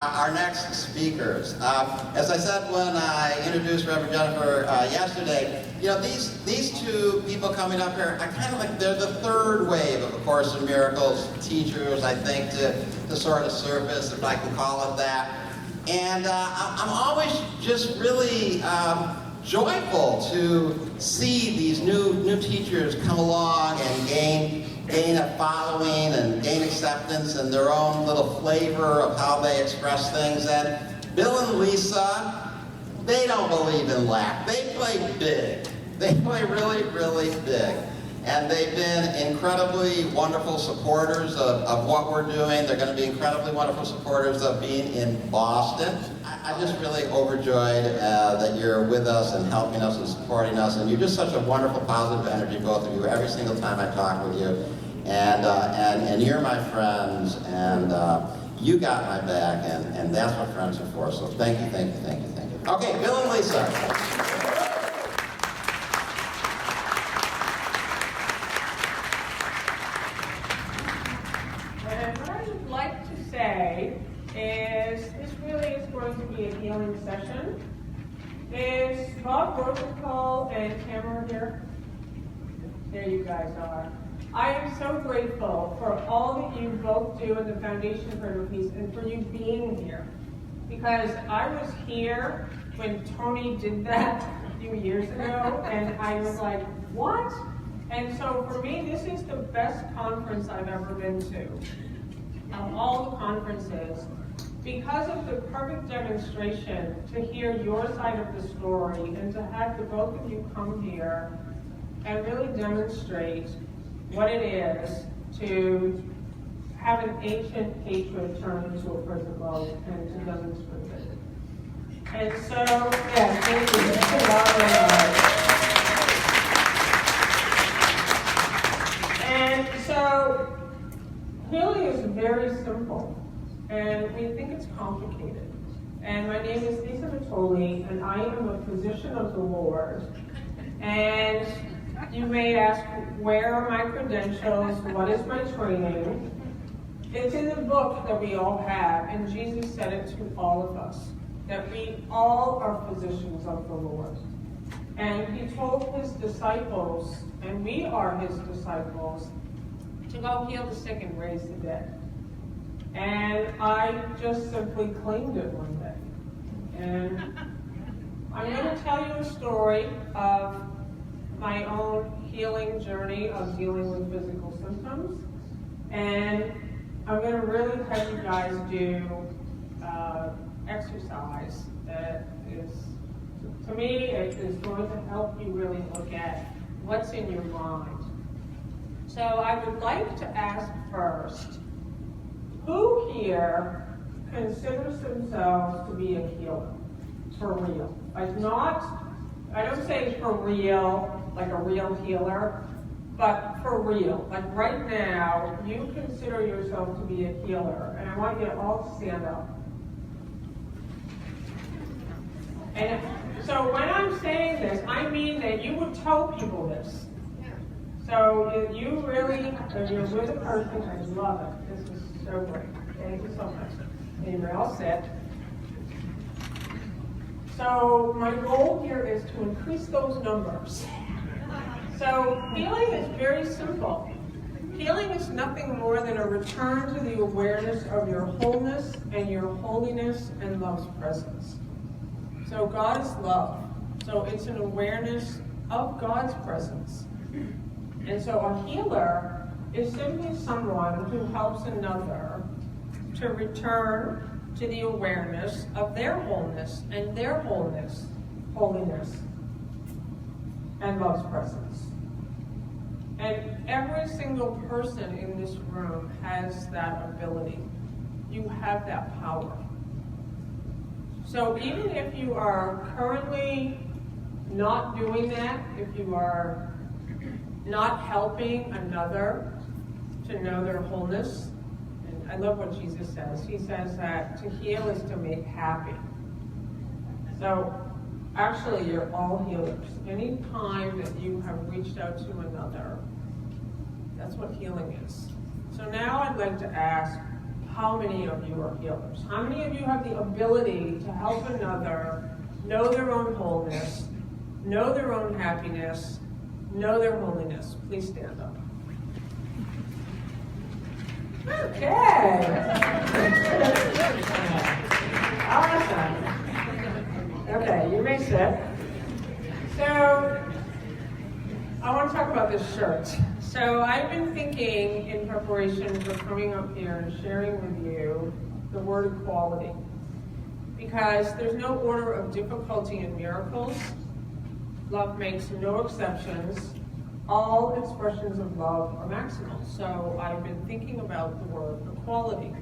Our next speakers. As I said when I introduced Reverend Jennifer yesterday, you know, these two people coming up here, I kind of like, they're the third wave of A Course in Miracles teachers, I think, to sort of surface, if I can call it that. And I'm always just really joyful to see these new teachers come along and gain a following and gain acceptance and their own little flavor of how they express things. And Bill and Lisa, they don't believe in lack. They play big. They play really, really big. And they've been incredibly wonderful supporters of what we're doing. They're going to be incredibly wonderful supporters of being in Boston. I'm just really overjoyed that you're with us and helping us and supporting us. And you're just such a wonderful, positive energy, both of you, every single time I talk with you. And you're my friends, and you got my back, and that's what friends are for. So thank you, thank you, thank you, thank you. Okay, Bill and Lisa. And what I would like to say is this really is going to be a healing session. Is Bob Rosenthal and Tamara here? There you guys are. I am so grateful for all that you both do in the Foundation for Inner Peace and for you being here. Because I was here when Tony did that a few years ago, and I was like, what? And so for me, this is the best conference I've ever been to. Of all the conferences, because of the perfect demonstration to hear your side of the story and to have the both of you come here and really demonstrate what it is to have an ancient hatred turn into a present love and to demonstrate it. And so, yes, thank you. And so, healing is very simple, and we think it's complicated. And my name is Lisa Natoli, and I am a physician of the Lord. And you may ask, where are my credentials? What is my training? It's in the book that we all have, and Jesus said it to all of us, that we all are physicians of the Lord. And he told his disciples, and we are his disciples, to go heal the sick and raise the dead. And I just simply claimed it one day. And I'm going to tell you a story of my own healing journey of dealing with physical symptoms. And I'm going to really have you guys do exercise that is, to me, it is going to help you really look at what's in your mind. So I would like to ask first, who here considers themselves to be a healer? For real. Like not, I don't say for real, like a real healer, but for real. Like right now, you consider yourself to be a healer, and I want you to all stand up. And so when I'm saying this, I mean that you would tell people this. So you really, if you're with a person, I love it. This is so great. Thank you so much. And you're all set. So my goal here is to increase those numbers. So healing is very simple. Healing is nothing more than a return to the awareness of your wholeness and your holiness and love's presence. So God is love. So it's an awareness of God's presence. And so a healer is simply someone who helps another to return to the awareness of their wholeness and their holiness and love's presence. And every single person in this room has that ability. You have that power. So even if you are currently not doing that, if you are not helping another to know their wholeness, and I love what Jesus says. He says that to heal is to make happy. So actually, you're all healers. Any time that you have reached out to another, that's what healing is. So now I'd like to ask, how many of you are healers? How many of you have the ability to help another know their own wholeness, know their own happiness, know their holiness? Please stand up. Okay. Awesome. Okay, you may sit. So, I want to talk about this shirt. So, I've been thinking in preparation for coming up here and sharing with you the word equality. Because there's no order of difficulty in miracles. Love makes no exceptions. All expressions of love are maximal. So I've been thinking about the word equality.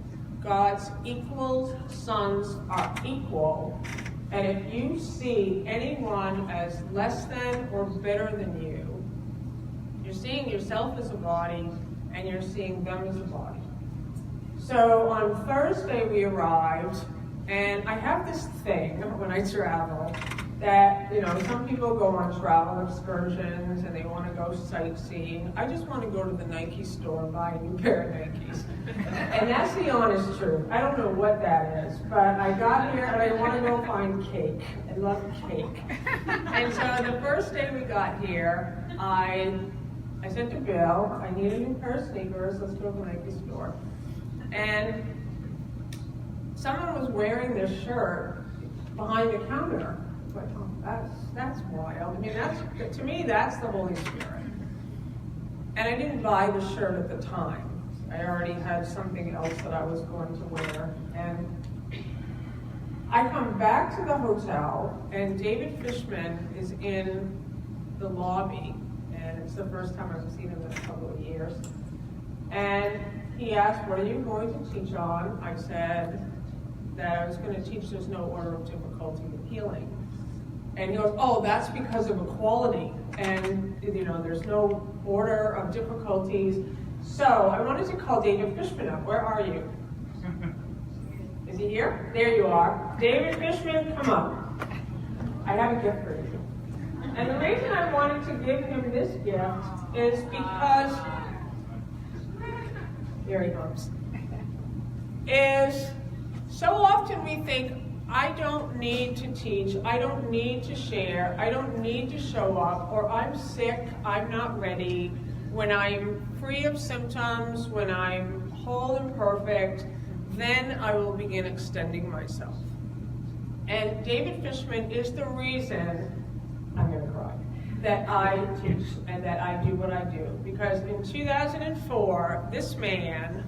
God's equal sons are equal. And if you see anyone as less than or better than you, you're seeing yourself as a body and you're seeing them as a body. So on Thursday we arrived, and I have this thing when I travel that, some people go on travel excursions and they want to go sightseeing. I just want to go to the Nike store and buy a new pair of Nikes. And that's the honest truth. I don't know what that is, but I got here and I want to go find cake. I love cake. And so the first day we got here, I said to Bill, I need a new pair of sneakers. Let's go to the Nike store. And someone was wearing this shirt behind the counter. Like, oh, that's wild. I mean, to me, that's the Holy Spirit. And I didn't buy the shirt at the time. I already had something else that I was going to wear. And I come back to the hotel, and David Fishman is in the lobby. And it's the first time I've seen him in a couple of years. And he asked, what are you going to teach on? I said that I was going to teach there's no order of difficulty in healing. And he goes, oh, that's because of equality. And, there's no order of difficulties. So I wanted to call David Fishman up. Where are you? Is he here? There you are. David Fishman, come up. I have a gift for you. And the reason I wanted to give him this gift is because, here he comes, is so often we think, I don't need to teach, I don't need to share, I don't need to show up, or I'm sick, I'm not ready. When I'm free of symptoms, when I'm whole and perfect, then I will begin extending myself. And David Fishman is the reason, I'm going to cry, that I teach and that I do what I do. Because in 2004, this man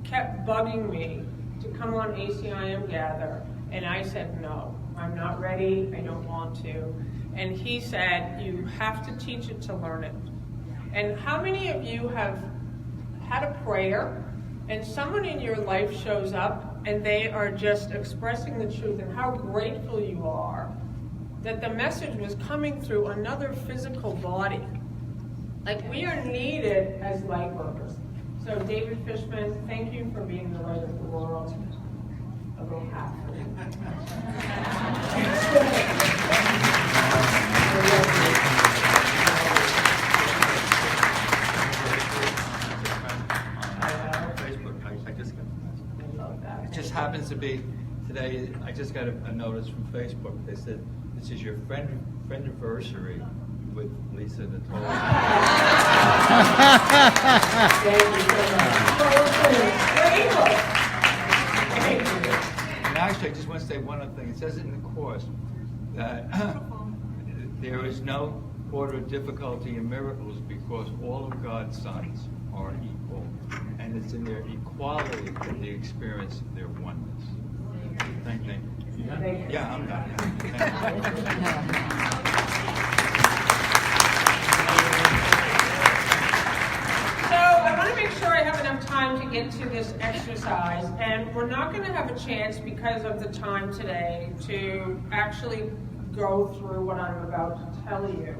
kept bugging me to come on ACIM Gather. And I said, no, I'm not ready, I don't want to. And he said, you have to teach it to learn it. And how many of you have had a prayer and someone in your life shows up and they are just expressing the truth and how grateful you are that the message was coming through another physical body? Like, we are needed as light workers. So David Fishman, thank you for being the light of the world. A little hat for you. It just happens to be today. I just got a notice from Facebook. They said this is your friendiversary with Lisa Natoli. Thank you so much. Thank you. And actually, I just want to say one other thing. It says it in the course that there is no order of difficulty in miracles because all of God's sons are equal. And it's in their equality that they experience their oneness. Thank you. Yeah, I'm done. So I want to make sure I have enough time to get to this exercise, and we're not going to have a chance because of the time today to actually go through what I'm about to tell you.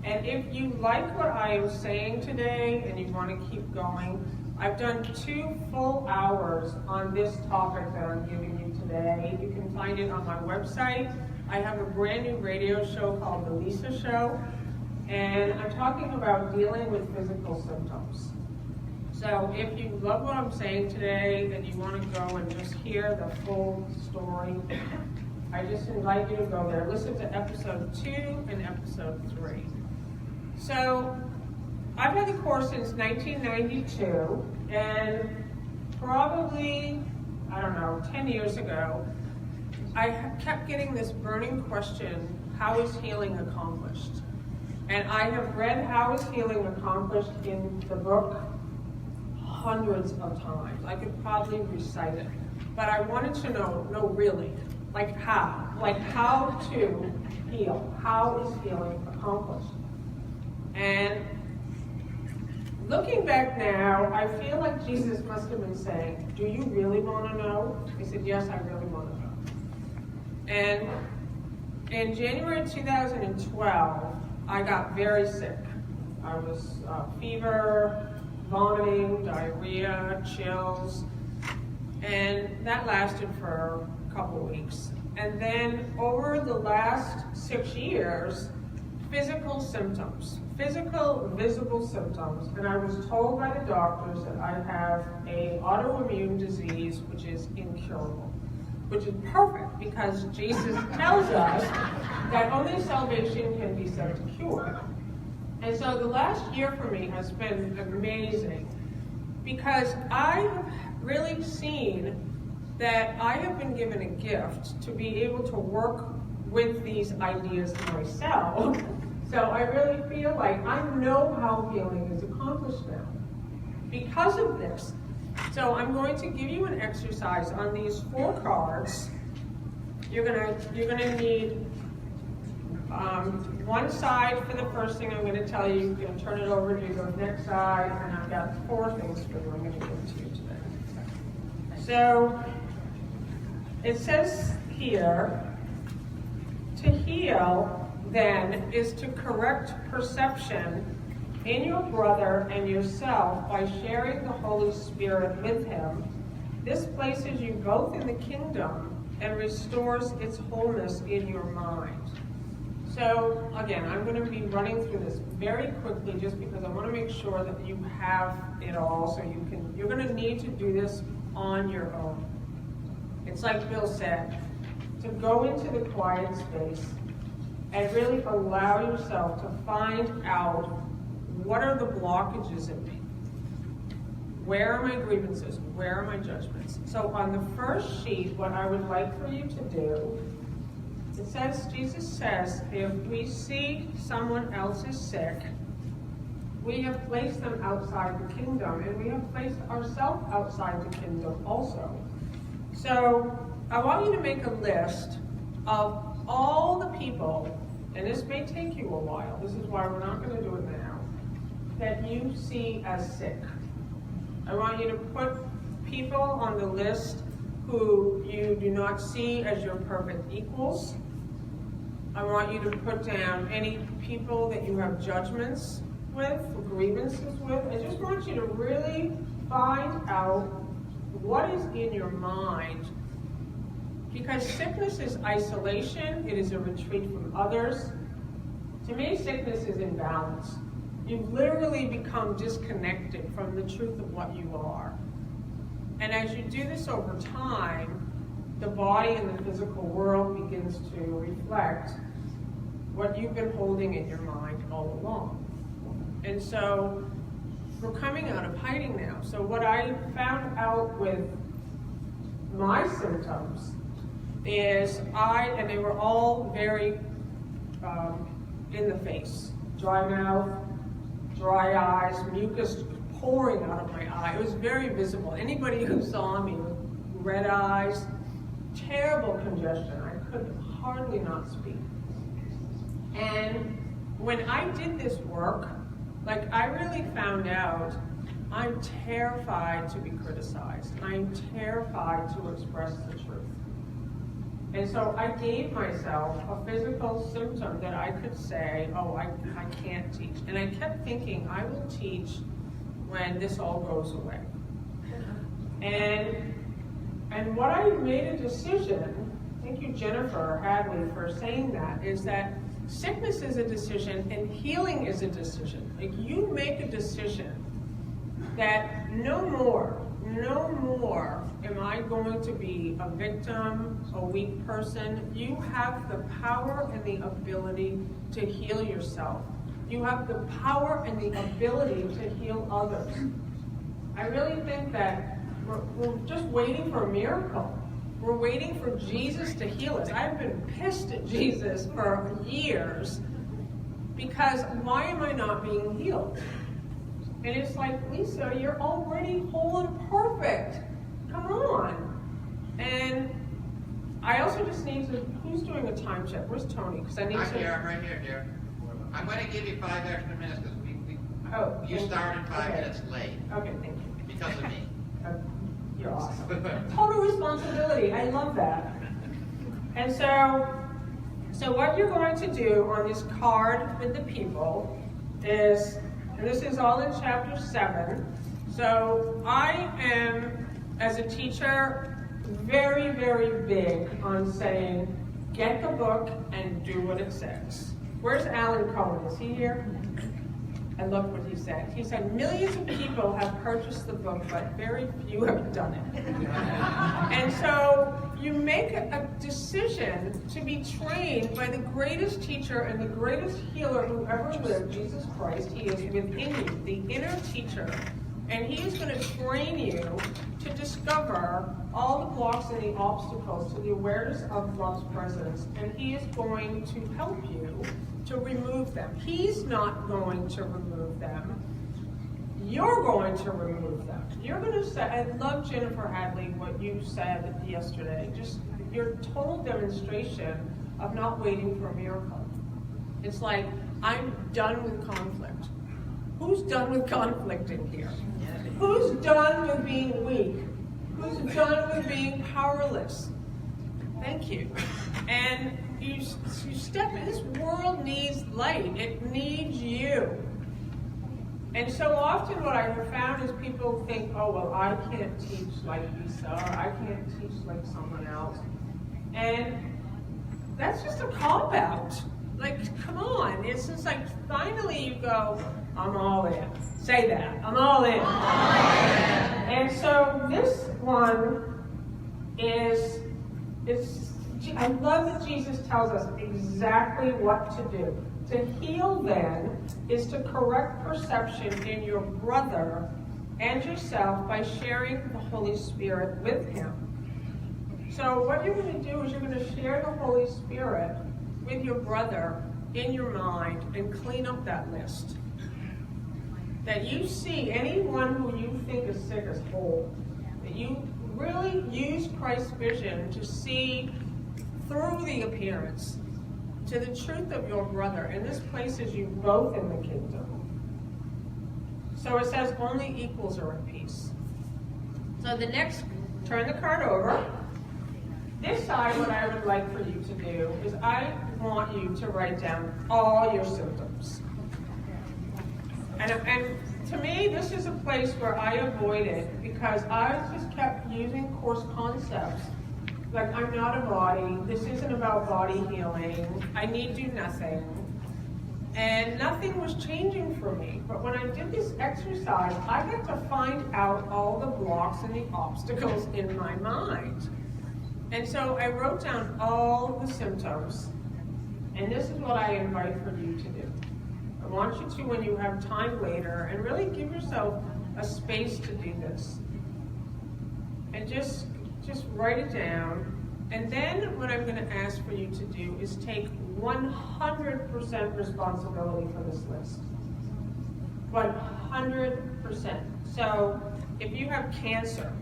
And if you like what I am saying today and you want to keep going, I've done 2 full hours on this topic that I'm giving you today. You can find it on my website. I have a brand new radio show called The Lisa Show, and I'm talking about dealing with physical symptoms. So if you love what I'm saying today and you want to go and just hear the full story, I just invite you to go there. Listen to episode 2 and episode 3. So I've had the course since 1992, and probably, 10 years ago, I kept getting this burning question, how is healing accomplished? And I have read How is Healing Accomplished in the book hundreds of times. I could probably recite it. But I wanted to know really, how to heal. How is healing accomplished? And looking back now, I feel like Jesus must have been saying, do you really want to know? He said, yes, I really want to know. And in January 2012, I got very sick. I was fever, vomiting, diarrhea, chills, and that lasted for a couple weeks. And then over the last 6 years, physical visible symptoms, and I was told by the doctors that I have an autoimmune disease which is incurable, which is perfect because Jesus tells us that only salvation can be sent to cure. And so the last year for me has been amazing because I have really seen that I have been given a gift to be able to work with these ideas myself. So I really feel like I know how healing is accomplished now because of this. So I'm going to give you an exercise on these 4 cards. You're gonna need one side for the first thing I'm going to tell you. You're going to turn it over to the next side, and I've got 4 things for you I'm going to give to you today. So it says here, to heal then is to correct perception in your brother and yourself by sharing the Holy Spirit with him. This places you both in the kingdom and restores its wholeness in your mind. So again, I'm going to be running through this very quickly just because I want to make sure that you have it all so you're going to need to do this on your own. It's like Bill said, to go into the quiet space and really allow yourself to find out what are the blockages in me? Where are my grievances? Where are my judgments? So on the first sheet, what I would like for you to do, it says, Jesus says, if we see someone else is sick, we have placed them outside the kingdom, and we have placed ourselves outside the kingdom also. So I want you to make a list of all the people, and this may take you a while, this is why we're not going to do it now, that you see as sick. I want you to put people on the list who you do not see as your perfect equals. I want you to put down any people that you have judgments with, grievances with. I just want you to really find out what is in your mind. Because sickness is isolation, it is a retreat from others. To me, sickness is imbalance. You've literally become disconnected from the truth of what you are. And as you do this over time, the body and the physical world begins to reflect what you've been holding in your mind all along. And so we're coming out of hiding now. So what I found out with my symptoms is and they were all very in the face. Dry mouth, dry eyes, mucus pouring out of my eye. It was very visible. Anybody who saw me with red eyes, terrible congestion. I could hardly not speak. And when I did this work, I really found out I'm terrified to be criticized. I'm terrified to express the truth. And so I gave myself a physical symptom that I could say, oh, I can't teach. And I kept thinking, I will teach when this all goes away. And what I made a decision, thank you Jennifer Hadley for saying that, is that sickness is a decision and healing is a decision. You make a decision that no more am I going to be a victim, a weak person. You have the power and the ability to heal yourself. You have the power and the ability to heal others. I really think that we're just waiting for a miracle. We're waiting for Jesus to heal us. I've been pissed at Jesus for years because why am I not being healed? And it's like, Lisa, you're already whole and perfect. Come on. And I also just need to, who's doing a time check? Where's Tony? Because I need I'm to. here, I'm right here, dear. I'm going to give you 5 extra minutes because you started 5 minutes late. Okay, thank you. Because of me. You're awesome. Total responsibility. I love that. And so what you're going to do on this card with the people is, and this is all in chapter 7. So I am, as a teacher, very, very big on saying, get the book and do what it says. Where's Alan Cohen? Is he here? I love what he said. He said, millions of people have purchased the book, but very few have done it. And so you make a decision to be trained by the greatest teacher and the greatest healer who ever lived, Jesus Christ. He is within you, the inner teacher. And he is going to train you to discover all the blocks and the obstacles to the awareness of God's presence. And he is going to help you to remove them. He's not going to remove them. You're going to remove them. You're going to say, I love Jennifer Hadley, what you said yesterday. Just your total demonstration of not waiting for a miracle. It's like, I'm done with conflict. Who's done with conflict in here? Who's done with being weak? Who's done with being powerless? Thank you. And you step in. This world needs light. It needs you. And so often what I have found is people think, oh, well, I can't teach like Lisa, or I can't teach like someone else. And that's just a cop-out. Like, come on. It's just like, finally you go, I'm all in. Say that. I'm all in. And so this one is I love that Jesus tells us exactly what to do. To heal, then, is to correct perception in your brother and yourself by sharing the Holy Spirit with him. So what you're going to do is you're going to share the Holy Spirit with your brother in your mind and clean up that list. That you see anyone who you think is sick as whole. That you really use Christ's vision to see through the appearance to the truth of your brother. And this places you both in the kingdom. So it says only equals are at peace. So the next, turn the card over. This side, what I would like for you to do is I want you to write down all your symptoms. And to me, this is a place where I avoid it because I just kept using course concepts. Like, I'm not a body. This isn't about body healing. I need do nothing. And nothing was changing for me. But when I did this exercise, I got to find out all the blocks and the obstacles in my mind. And so I wrote down all the symptoms. And this is what I invite for you to do. I want you to, when you have time later, and really give yourself a space to do this. And just write it down. And then what I'm going to ask for you to do is take 100% responsibility for this list. 100%. So if you have cancer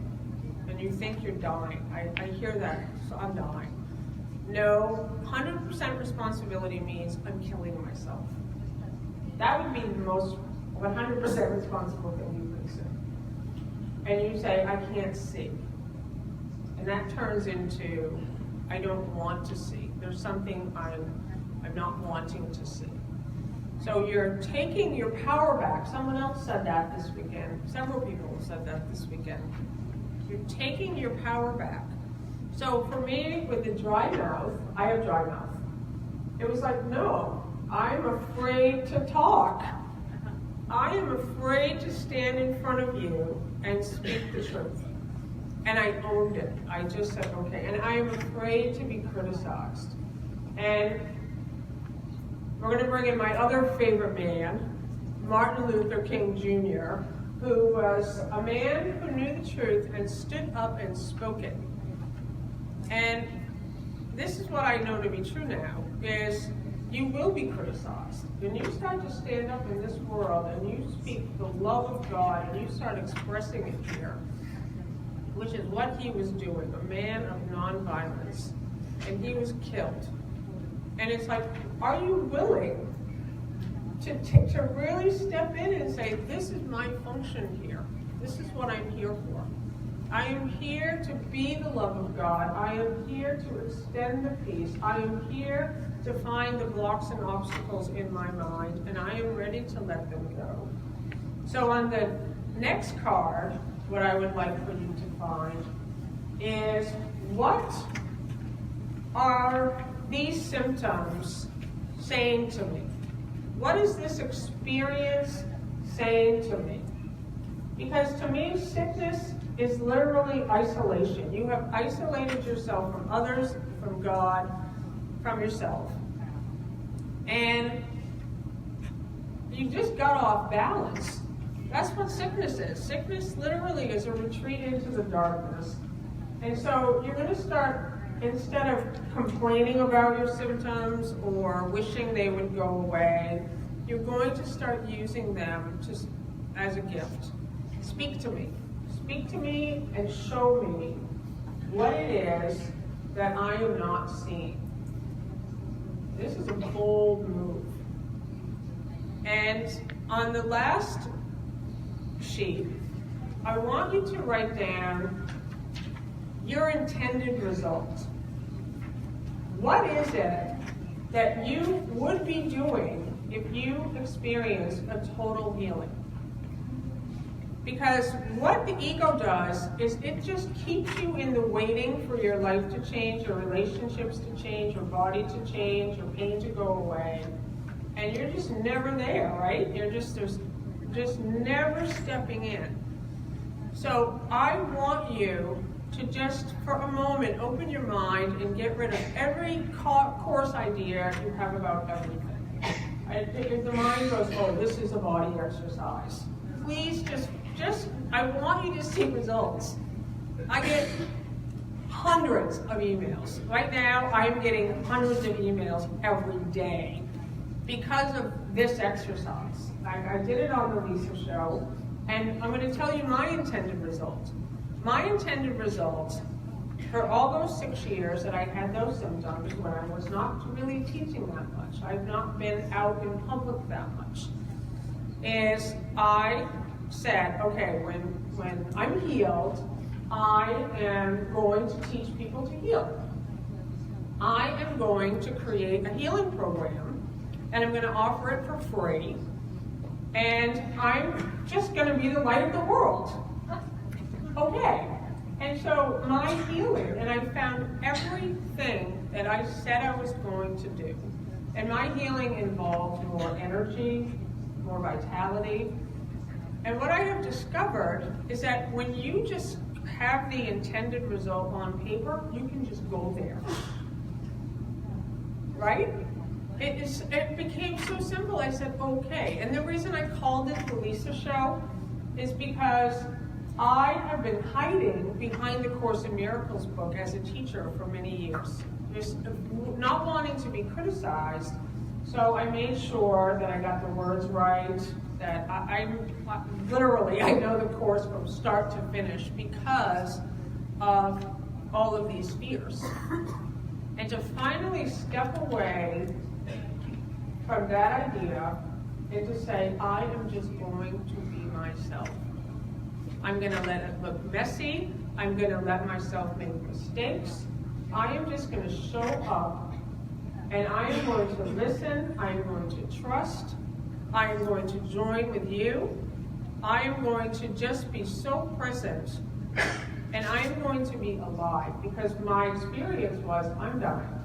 and you think you're dying, I hear that, so I'm dying. No, 100% responsibility means I'm killing myself. That would be the most 100% responsible thing you could say. And you say, I can't see. And that turns into, I don't want to see. There's something I'm not wanting to see. So you're taking your power back. Someone else said that this weekend. Several people said that this weekend. You're taking your power back. So for me, with the dry mouth, I have dry mouth. It was like, no, I'm afraid to talk. I am afraid to stand in front of you and speak the truth. And I owned it. I just said, okay. And I am afraid to be criticized. And we're going to bring in my other favorite man, Martin Luther King Jr., who was a man who knew the truth and stood up and spoke it. And this is what I know to be true now, is you will be criticized. When you start to stand up in this world and you speak the love of God and you start expressing it here, which is what he was doing, a man of nonviolence, and he was killed. And it's like, are you willing to really step in and say, this is my function here. This is what I'm here for. I am here to be the love of God. I am here to extend the peace. I am here to find the blocks and obstacles in my mind, and I am ready to let them go. So on the next card, what I would like for you to find is, what are these symptoms saying to me? What is this experience saying to me? Because to me, sickness is literally isolation. You have isolated yourself from others, from God, from yourself. And you just got off balance. That's what sickness is. Sickness literally is a retreat into the darkness. And so you're going to start, instead of complaining about your symptoms or wishing they would go away, you're going to start using them as a gift. Speak to me. Speak to me and show me what it is that I am not seeing. This is a bold move. And on the last sheet, I want you to write down your intended result. What is it that you would be doing if you experienced a total healing? Because what the ego does is it just keeps you in the waiting for your life to change, your relationships to change, your body to change, your pain to go away. And you're just never there, right? You're just never stepping in. So I want you to just, for a moment, open your mind and get rid of every course idea you have about everything. If the mind goes, oh, this is a body exercise, please just, I want you to see results. I get hundreds of emails. Right now, I'm getting hundreds of emails every day because of this exercise. I did it on the Lisa show, and I'm going to tell you my intended result. My intended result for all those 6 years that I had those symptoms, when I was not really teaching that much, I've not been out in public that much, is I said, okay, when I'm healed, I am going to teach people to heal. I am going to create a healing program, and I'm going to offer it for free, and I'm just going to be the light of the world. Okay. And so my healing, and I found everything that I said I was going to do. And my healing involved more energy, more vitality. And what I have discovered is that when you just have the intended result on paper, you can just go there. Right? It became so simple. I said, okay. And the reason I called it the Lisa Show is because I have been hiding behind the Course in Miracles book as a teacher for many years, just not wanting to be criticized. So I made sure that I got the words right, that I literally know the course from start to finish because of all of these fears. And to finally step away from that idea and to say, I am just going to be myself. I'm going to let it look messy. I'm going to let myself make mistakes. I am just going to show up, and I am going to listen. I am going to trust. I am going to join with you. I am going to just be so present, and I am going to be alive, because my experience was, I'm dying.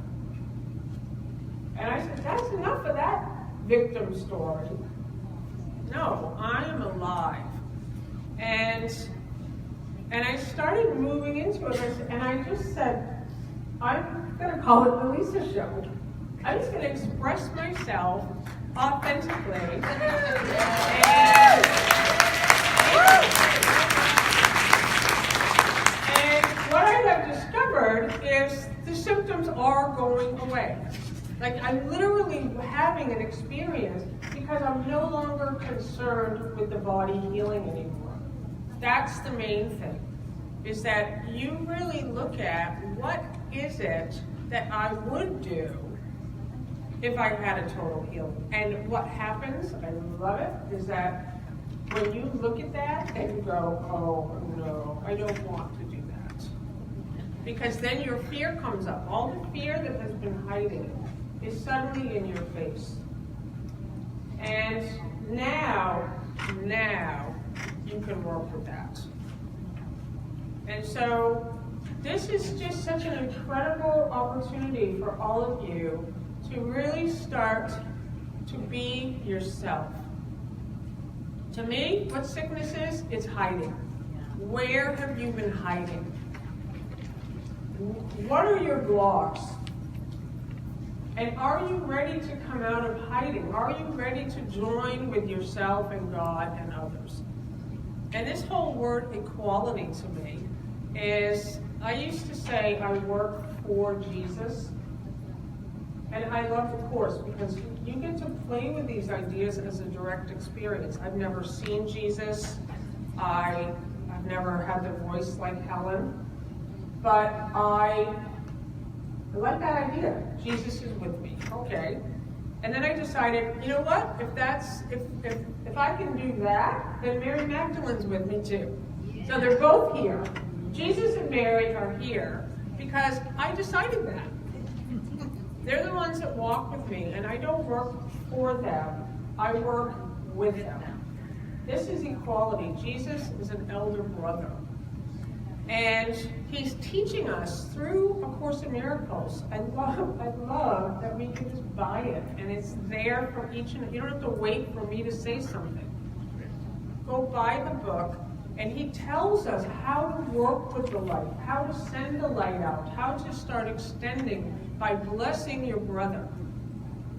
And I said, that's enough of that victim story. No, I am alive. And I started moving into it, and I just said, I'm going to call it the Lisa Show. I'm just going to express myself authentically. And what I have discovered is the symptoms are going away. Like, I'm literally having an experience because I'm no longer concerned with the body healing anymore. That's the main thing, is that you really look at what is it that I would do if I had a total healing. And what happens, I love it, is that when you look at that and you go, oh no, I don't want to do that. Because then your fear comes up. All the fear that has been hiding is suddenly in your face. And now you can work with that. And so this is just such an incredible opportunity for all of you to really start to be yourself. To me, what sickness is, it's hiding. Where have you been hiding? What are your blocks? And are you ready to come out of hiding? Are you ready to join with yourself and God and others? And this whole word equality to me is, I used to say I work for Jesus. And I love the course because you get to play with these ideas as a direct experience. I've never seen Jesus. I've never had the voice like Helen. But I like that idea. Jesus is with me. Okay. And then I decided, you know what? If I can do that, then Mary Magdalene's with me too. So they're both here. Jesus and Mary are here because I decided that. They're the ones that walk with me, and I don't work for them. I work with them. This is equality. Jesus is an elder brother. And he's teaching us through A Course in Miracles. I love that we can just buy it, and it's there for each and you don't have to wait for me to say something. Go buy the book, and he tells us how to work with the light, how to send the light out, how to start extending by blessing your brother.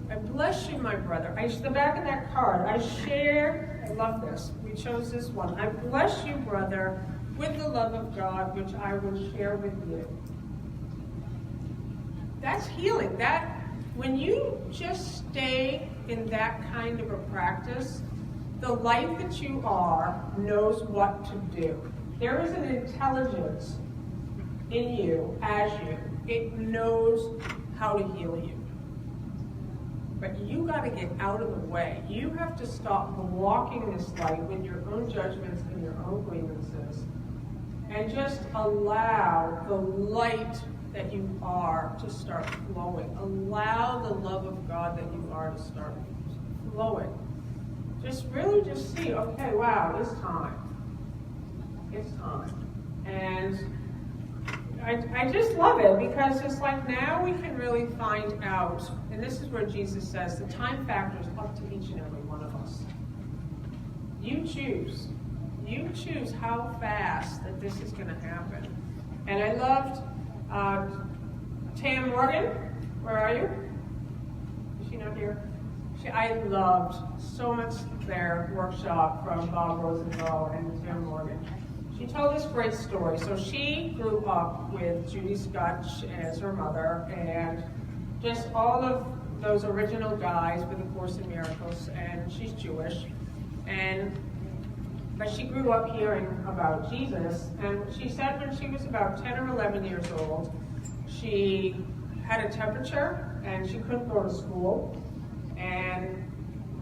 I bless you, my brother. The back of that card, I love this. We chose this one. I bless you, brother, with the love of God, which I will share with you. That's healing. When you just stay in that kind of a practice, the light that you are knows what to do. There is an intelligence in you, as you. It knows how to heal you. But you got to get out of the way. You have to stop blocking this light with your own judgments and your own grievances, and just allow the light that you are to start flowing. Allow the love of God that you are to start flowing. Just see, okay, wow, it's time. It's time. And I just love it because it's like now we can really find out, and this is where Jesus says the time factor is up to each and every one of us. You choose. You choose how fast that this is going to happen. And I loved Tam Morgan. Where are you? Is she not here? I loved so much their workshop from Bob Rosenthal and Tam Morgan. She told this great story. So she grew up with Judy Scotch as her mother, and just all of those original guys with A Course in Miracles, and she's Jewish. But she grew up hearing about Jesus, and she said when she was about 10 or 11 years old, she had a temperature, and she couldn't go to school, and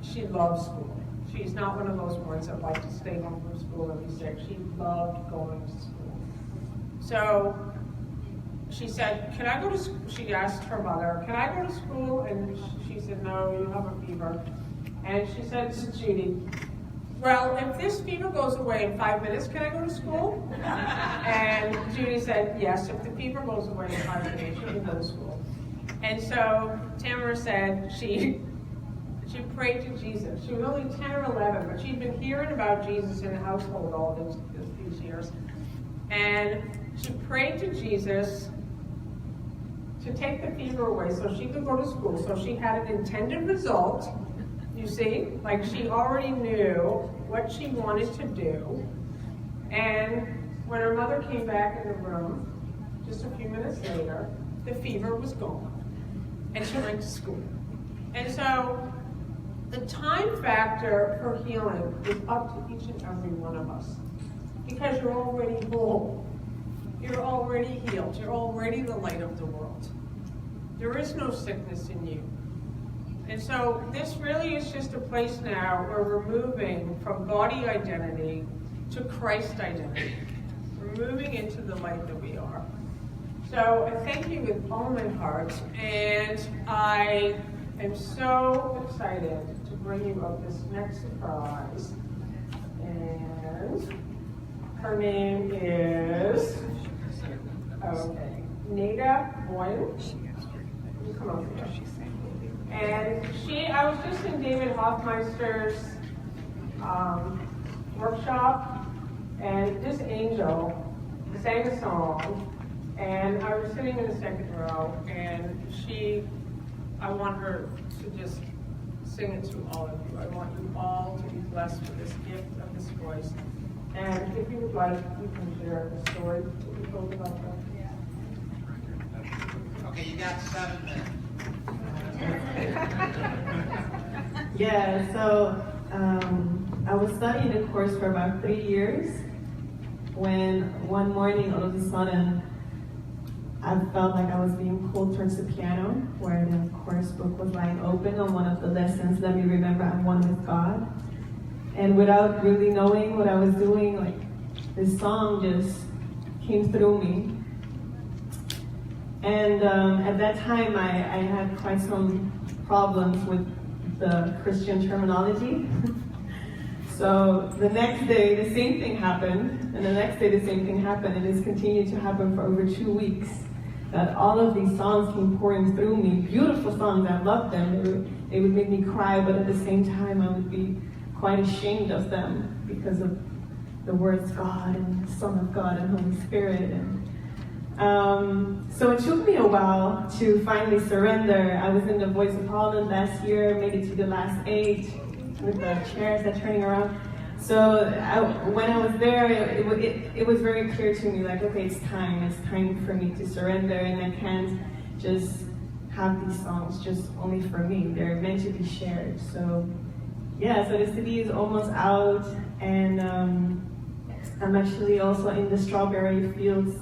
she loved school. She's not one of those ones that like to stay home from school and be sick. She loved going to school. So she said, can I go to school? She asked her mother, can I go to school? And she said, no, you have a fever. And she said to Judy, well, if this fever goes away in 5 minutes, can I go to school? And Judy said, yes, if the fever goes away in 5 minutes, you can go to school. And so Tamara said she She prayed to Jesus. She was only 10 or 11, but she'd been hearing about Jesus in the household all these years. And she prayed to Jesus to take the fever away so she could go to school. So she had an intended result, you see, like she already knew what she wanted to do. And when her mother came back in the room, just a few minutes later, the fever was gone. And she went to school. And so the time factor for healing is up to each and every one of us. Because you're already whole. You're already healed. You're already the light of the world. There is no sickness in you. And so this really is just a place now where we're moving from body identity to Christ identity. We're moving into the light that we are. So I thank you with all my heart, and I am so excited to bring you up this next surprise. And her name is, Nada Boyle. You come over here. And I was just in David Hoffmeister's workshop, and this angel sang a song, and I was sitting in the second row, and I want her to just sing it to all of you. I want you all to be blessed with this gift of this voice. And if you would like, you can share the story that you told about her. Okay, you got 7 minutes. Yeah, so I was studying the course for about 3 years when one morning all of a sudden I felt like I was being pulled towards the piano where the course book was lying open on one of the lessons. Let me remember I'm one with God. And without really knowing what I was doing, like this song just came through me. And at that time, I had quite some problems with the Christian terminology. So the next day, the same thing happened, and the next day, the same thing happened, and it's continued to happen for over 2 weeks. That all of these songs came pouring through me, beautiful songs, I loved them. They would make me cry, but at the same time, I would be quite ashamed of them because of the words God and Son of God and Holy Spirit. So it took me a while to finally surrender. I was in the Voice of Holland last year, made it to the last 8 with the chairs that turning around. So when I was there, it was very clear to me, like, okay, it's time for me to surrender, and I can't just have these songs just only for me. They're meant to be shared. So yeah, so the CD is almost out, and I'm actually also in the Strawberry Fields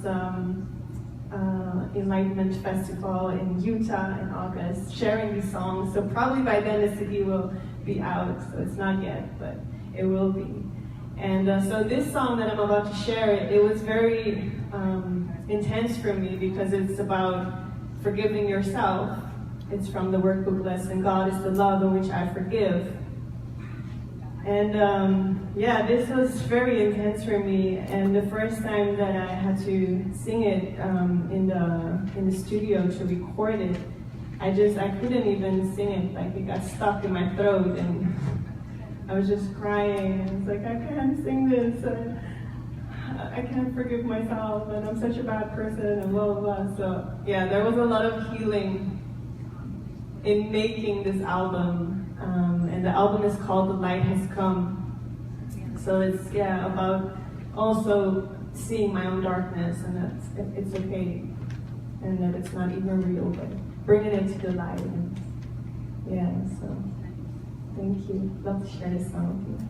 Enlightenment Festival in Utah in August, sharing these songs. So probably by then the CD will be out, so it's not yet, but it will be. And so this song that I'm about to share, it was very intense for me because it's about forgiving yourself. It's from the workbook lesson, God is the love in which I forgive. And yeah, this was very intense for me. And the first time that I had to sing it in the studio to record it, I couldn't even sing it. Like it got stuck in my throat, and I was just crying. I was like, I can't sing this. I can't forgive myself, and I'm such a bad person, and blah blah blah. So yeah, there was a lot of healing in making this album. And the album is called The Light Has Come. So it's about also seeing my own darkness, and that it's okay, and that it's not even real, but bringing it to the light. And so thank you. Love to share this song with you.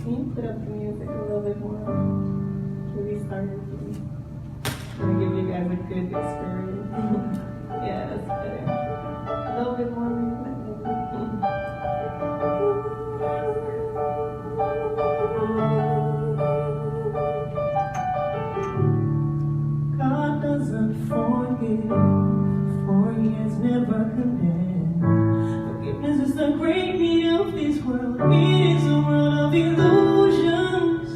Can you put up the music a little bit more? Can we start it, please? I'm gonna give you guys a good experience. Yeah, that's better. A little bit more. God doesn't forgive, for He has never condemned. Forgiveness is the great need of this world. It is a world of of illusions.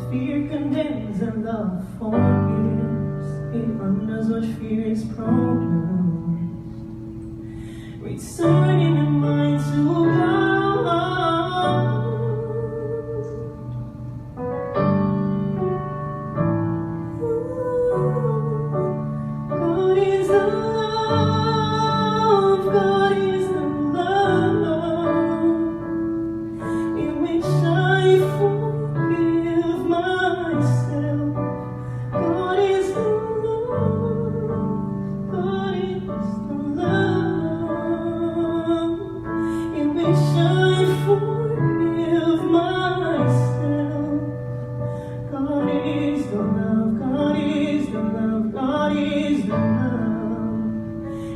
Fear condemns and love forgives. It wonders what fear is produced. Returning the mind to God. God is the love. God is the love in which I forgive myself. God is the love. God is the love in which I forgive myself. God is the love. God is the love. God is the love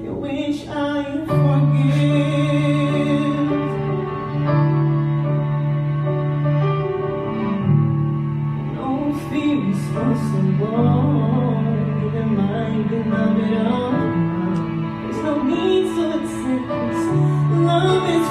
in which I forgive. No fear is possible in the mind, beloved of God. There's no need to accept this. Love is